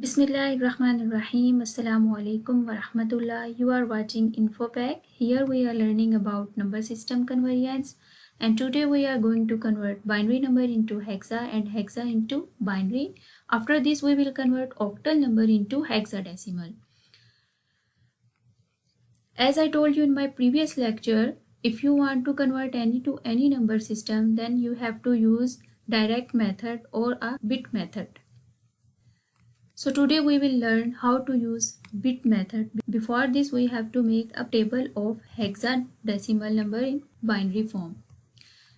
Bismillahirrahmanirrahim. Assalamu alaikum wa rahmatullah. You are watching InfoPack. Here we are learning about number system convergence, and today we are going to convert binary number into hexa and hexa into binary. After this we will convert octal number into hexadecimal. As I told you in my previous lecture, if you want to convert any to any number system, then you have to use direct method or a bit method. So today we will learn how to use bit method. Before this we have to make a table of hexadecimal number in binary form.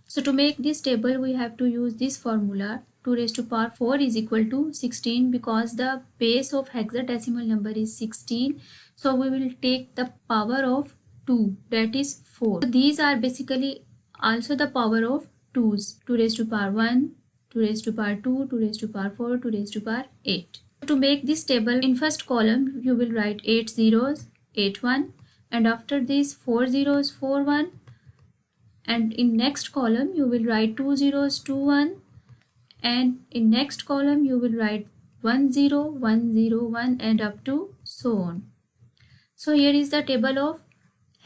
So to make this table we have to use this formula. 2 raised to power 4 is equal to 16 because the base of hexadecimal number is 16. So we will take the power of 2, that is 4. So these are basically also the power of 2's. 2 raised to power 1, 2 raised to power 2, 2 raised to power 4, 2 raised to power 8. To make this table, in first column you will write 8 zeros, 8 1, and after this 4 zeros, 4 1, and in next column you will write 2 zeros, 2 1, and in next column you will write 1 0, 1 0 1, and up to so on. So here is the table of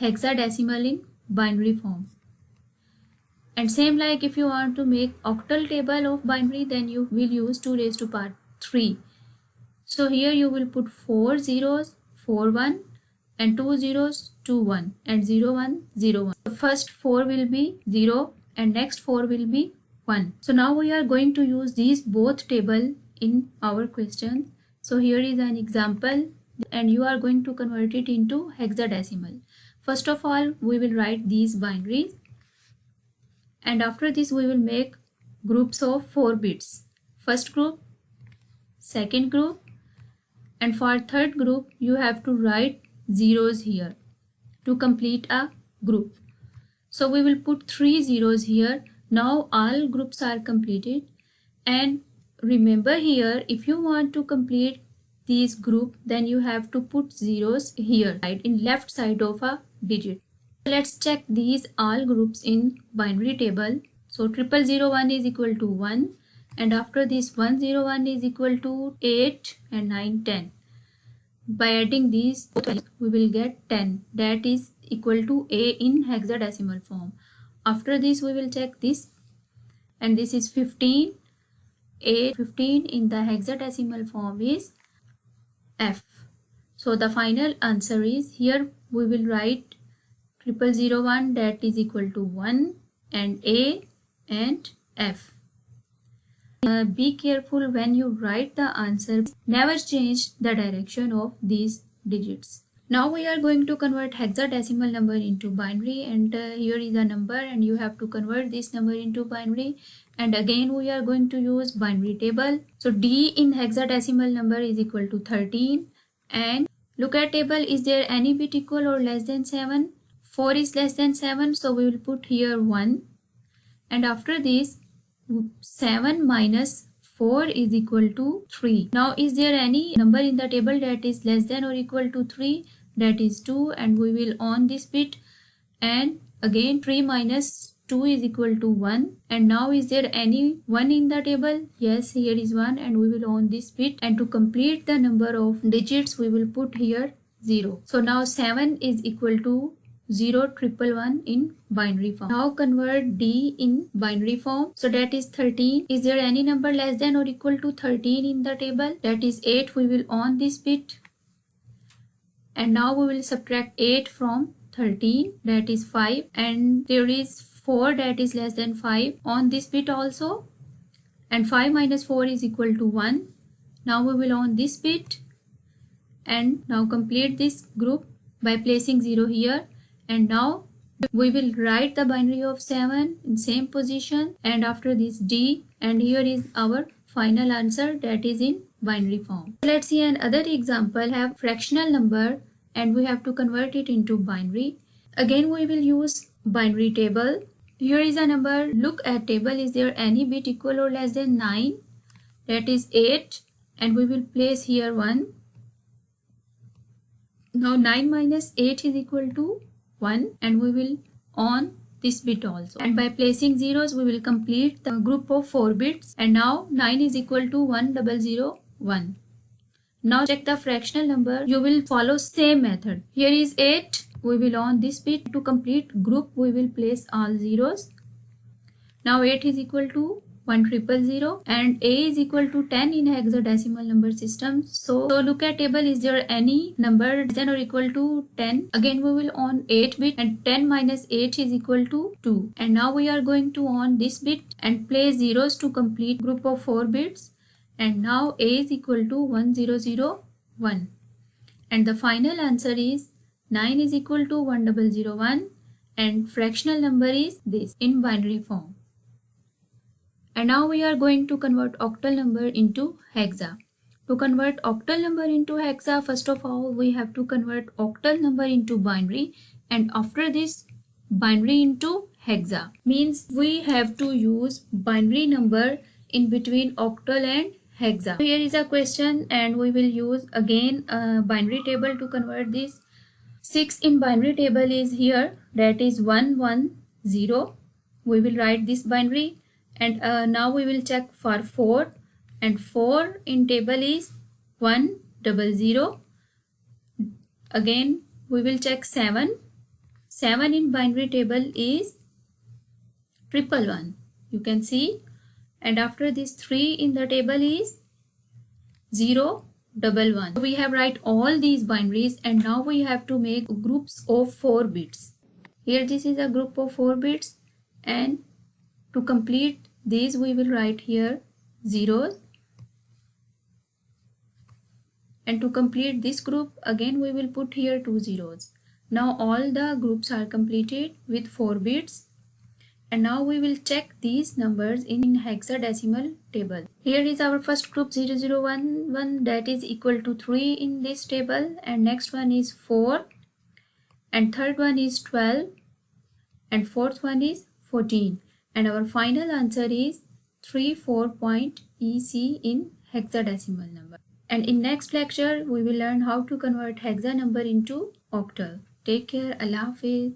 hexadecimal in binary form. And same like if you want to make octal table of binary, then you will use 2 raised to power 3. So here you will put 4 zeros, 4 1, and 2 zeros, 2 1, and 0 1 0 1. The first 4 will be 0 and next 4 will be 1. So now we are going to use these both table in our question. So here is an example and you are going to convert it into hexadecimal. First of all we will write these binaries, and after this we will make groups of 4 bits. First group, second group, and for third group you have to write zeros here to complete a group. So we will put 3 zeros here. Now all groups are completed, and remember here if you want to complete this group then you have to put zeros here, right, in left side of a digit. Let's check these all groups in binary table. So 0001 is equal to 1, and after this 101 is equal to 8 and 9 10. By adding these we will get 10, that is equal to A in hexadecimal form. After this we will check this, and this is 15. A 15 in the hexadecimal form is F. So the final answer is, here we will write 0001, that is equal to 1, and A and F. Be careful when you write the answer. Never change the direction of these digits. Now we are going to convert hexadecimal number into binary, and here is a number and you have to convert this number into binary, and again we are going to use binary table. So D in hexadecimal number is equal to 13, and look at table, is there any bit equal or less than 7? 4 is less than 7, so we will put here 1, and after this 7 minus 4 is equal to 3. Now is there any number in the table that is less than or equal to 3? That is 2, and we will on this bit, and again 3 minus 2 is equal to 1, and now is there any 1 in the table? Yes, here is 1, and we will on this bit, and to complete the number of digits we will put here 0. So now 7 is equal to 0 111 in binary form. Now convert D in binary form. So that is 13. Is there any number less than or equal to 13 in the table? That is 8. We will on this bit, and now we will subtract 8 from 13, that is 5, and there is 4 that is less than 5 on this bit also, and 5 minus 4 is equal to 1. Now we will on this bit, and now complete this group by placing 0 here. And now we will write the binary of 7 in same position, and after this D, and here is our final answer, that is in binary form. Let's see another example. Have fractional number and we have to convert it into binary. Again we will use binary table. Here is a number. Look at table, is there any bit equal or less than 9? That is 8, and we will place here 1. Now 9 minus 8 is equal to 1, and we will on this bit also, and by placing zeros we will complete the group of 4 bits, and now 9 is equal to 1001. Now check the fractional number. You will follow same method. Here is 8. We will on this bit. To complete group, we will place all zeros. Now 8 is equal to 1000 and A is equal to 10 in hexadecimal number system. So look at table, is there any number less than or equal to 10? Again we will on 8 bit and 10 minus 8 is equal to 2. And now we are going to on this bit and place zeros to complete group of 4 bits. And now A is equal to 1001. And the final answer is 9 is equal to 1001 and fractional number is this in binary form. And now we are going to convert octal number into hexa. To convert octal number into hexa, first of all, we have to convert octal number into binary, and after this, binary into hexa. Means we have to use binary number in between octal and hexa. So here is a question, and we will use again a binary table to convert this. 6 in binary table is here, that is 110. We will write this binary. And now we will check for 4, and 4 in table is 100. Again we will check 7. 7 in binary table is 111. You can see. And after this 3 in the table is 011. So we have write all these binaries, and now we have to make groups of 4 bits. Here this is a group of 4 bits, and to complete these we will write here zeros, and to complete this group again we will put here 2 zeros. Now all the groups are completed with 4 bits, and now we will check these numbers in hexadecimal table. Here is our first group 0011, that is equal to 3 in this table, and next one is 4, and third one is 12, and fourth one is 14. And our final answer is 34.EC in hexadecimal number. And in next lecture, we will learn how to convert hexa number into octal. Take care. Allah Hafiz.